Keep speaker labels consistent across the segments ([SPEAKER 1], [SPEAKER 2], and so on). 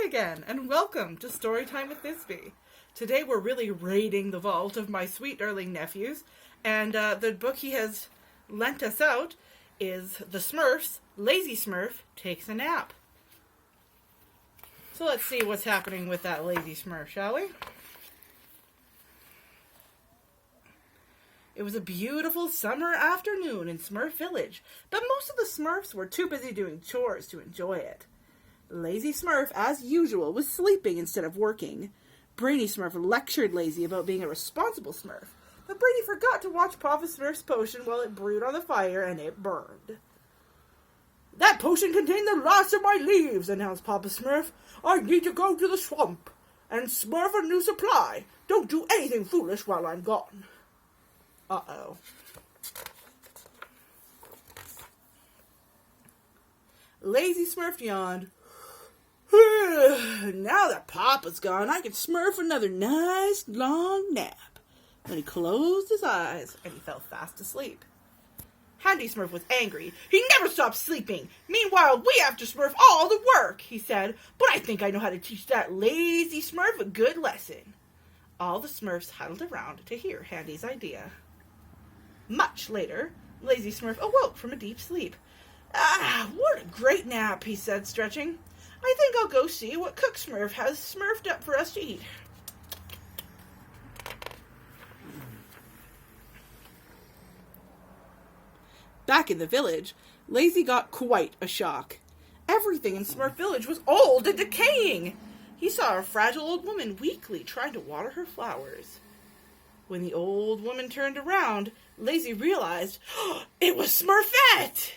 [SPEAKER 1] Hi again, and welcome to Storytime with Thisbe. Today we're really raiding the vault of my sweet darling nephews, and the book he has lent us out is The Smurfs, Lazy Smurf Takes a Nap. So let's see what's happening with that lazy Smurf, shall we? It was a beautiful summer afternoon in Smurf Village, but most of the Smurfs were too busy doing chores to enjoy it. Lazy Smurf, as usual, was sleeping instead of working. Brainy Smurf lectured Lazy about being a responsible Smurf, but Brainy forgot to watch Papa Smurf's potion while it brewed on the fire and it burned. "That potion contained the last of my leaves," announced Papa Smurf. "I need to go to the swamp and smurf a new supply. Don't do anything foolish while I'm gone." Uh-oh. Lazy Smurf yawned. "Now that Papa's gone, I can smurf another nice long nap." Then he closed his eyes and he fell fast asleep. Handy Smurf was angry. "He never stops sleeping. Meanwhile, we have to smurf all the work," he said. "But I think I know how to teach that lazy Smurf a good lesson." All the Smurfs huddled around to hear Handy's idea. Much later, Lazy Smurf awoke from a deep sleep. What a great nap," he said, stretching. "I think I'll go see what Cook Smurf has smurfed up for us to eat." Back in the village, Lazy got quite a shock. Everything in Smurf Village was old and decaying. He saw a fragile old woman weakly trying to water her flowers. When the old woman turned around, Lazy realized it was Smurfette!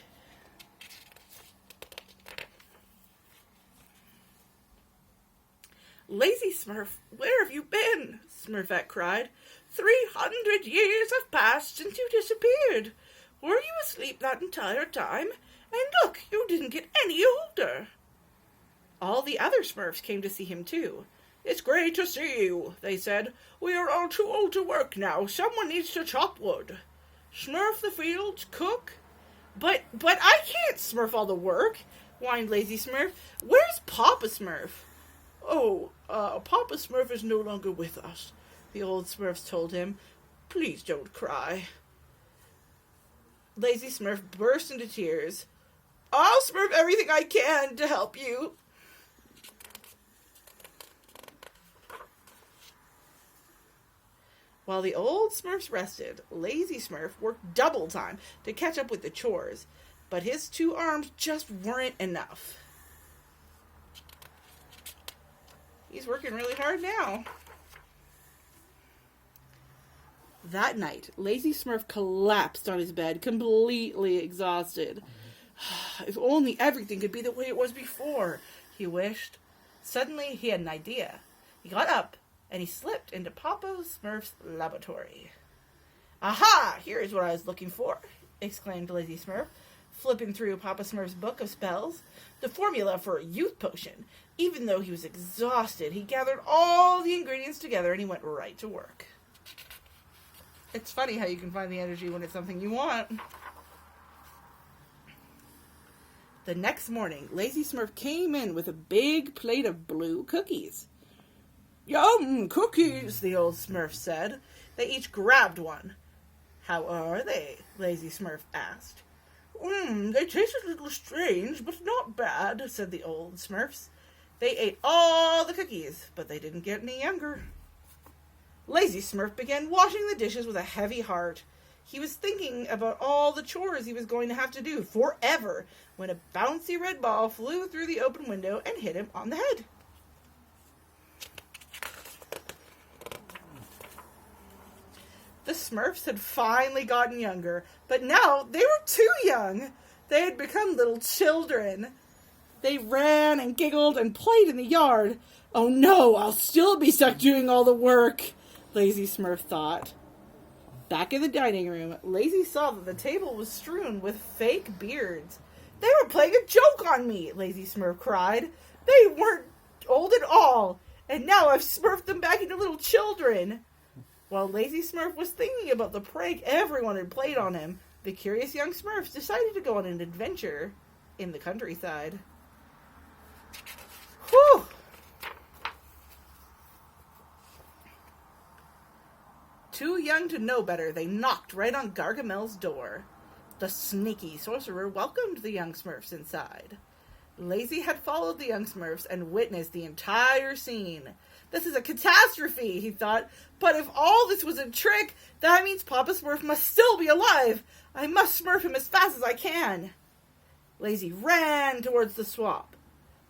[SPEAKER 1] "Lazy Smurf, where have you been?" Smurfette cried. 300 years have passed since you disappeared. Were you asleep that entire time? And look, you didn't get any older." All the other Smurfs came to see him too. "It's great to see you," they said. "We are all too old to work now. Someone needs to chop wood. Smurf the fields, cook." But I can't smurf all the work," whined Lazy Smurf. "Where's Papa Smurf?" Papa Smurf is no longer with us," the old Smurfs told him. "Please don't cry." Lazy Smurf burst into tears. "I'll smurf everything I can to help you." While the old Smurfs rested, Lazy Smurf worked double time to catch up with the chores, but his 2 arms just weren't enough. He's working really hard now. That night, Lazy Smurf collapsed on his bed, completely exhausted. If only everything could be the way it was before, he wished. Suddenly, he had an idea. He got up, and he slipped into Papa Smurf's laboratory. "Aha! Here's what I was looking for," exclaimed Lazy Smurf, flipping through Papa Smurf's book of spells. The formula for a youth potion. Even though he was exhausted, he gathered all the ingredients together and he went right to work. It's funny how you can find the energy when it's something you want. The next morning, Lazy Smurf came in with a big plate of blue cookies. "Yum, cookies," the old Smurf said. They each grabbed one. "How are they?" Lazy Smurf asked. They taste a little strange, but not bad," said the old Smurfs. They ate all the cookies, but they didn't get any younger. Lazy Smurf began washing the dishes with a heavy heart. He was thinking about all the chores he was going to have to do forever when a bouncy red ball flew through the open window and hit him on the head. The Smurfs had finally gotten younger, but now they were too young. They had become little children. They ran and giggled and played in the yard. "Oh no, I'll still be stuck doing all the work," Lazy Smurf thought. Back in the dining room, Lazy saw that the table was strewn with fake beards. "They were playing a joke on me," Lazy Smurf cried. "They weren't old at all, and now I've smurfed them back into little children." While Lazy Smurf was thinking about the prank everyone had played on him, the curious young Smurfs decided to go on an adventure in the countryside. Whew! Too young to know better, they knocked right on Gargamel's door. The sneaky sorcerer welcomed the young Smurfs inside. Lazy had followed the young Smurfs and witnessed the entire scene. This is a catastrophe, he thought, but if all this was a trick, that means Papa Smurf must still be alive. I must Smurf him as fast as I can. Lazy ran towards the swamp,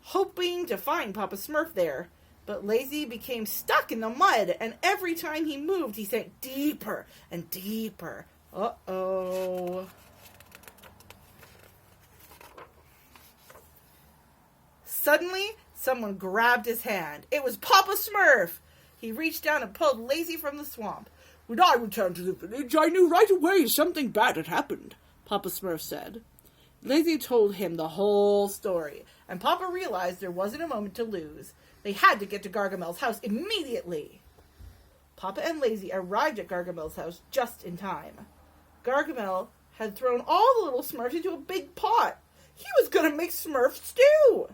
[SPEAKER 1] hoping to find Papa Smurf there. But Lazy became stuck in the mud, and every time he moved, he sank deeper and deeper. Uh-oh. Suddenly, someone grabbed his hand. It was Papa Smurf. He reached down and pulled Lazy from the swamp.
[SPEAKER 2] When I returned to the village, I knew right away something bad had happened, Papa Smurf said.
[SPEAKER 1] Lazy told him the whole story, and Papa realized there wasn't a moment to lose. They had to get to Gargamel's house immediately. Papa and Lazy arrived at Gargamel's house just in time. Gargamel had thrown all the little Smurfs into a big pot. He was going to make Smurf stew.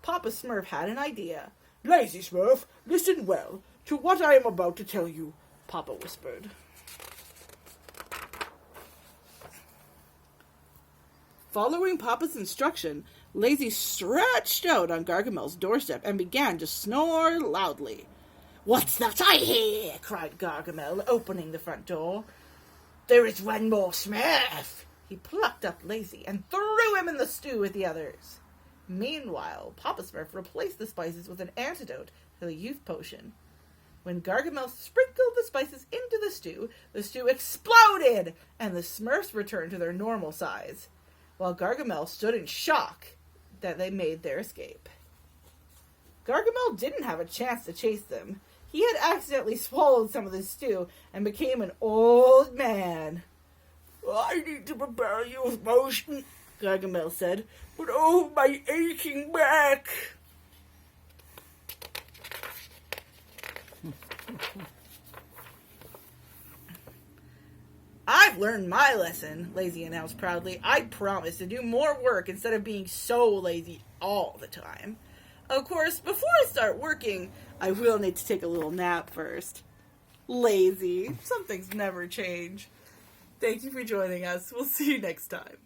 [SPEAKER 1] Papa Smurf had an idea.
[SPEAKER 2] Lazy Smurf, listen well to what I am about to tell you, Papa whispered.
[SPEAKER 1] Following Papa's instruction, Lazy stretched out on Gargamel's doorstep and began to snore loudly.
[SPEAKER 2] What's that I hear? Cried Gargamel, opening the front door. There is one more Smurf.
[SPEAKER 1] He plucked up Lazy and threw him in the stew with the others. Meanwhile, Papa Smurf replaced the spices with an antidote to the youth potion. When Gargamel sprinkled the spices into the stew exploded, and the Smurfs returned to their normal size, while Gargamel stood in shock that they made their escape. Gargamel didn't have a chance to chase them. He had accidentally swallowed some of the stew and became an old man.
[SPEAKER 2] I need to prepare you with motion, Gargamel said, but oh, my aching back.
[SPEAKER 1] I've learned my lesson, Lazy announced proudly. I promise to do more work instead of being so lazy all the time. Of course, before I start working, I will need to take a little nap first. Lazy. Some things never change. Thank you for joining us. We'll see you next time.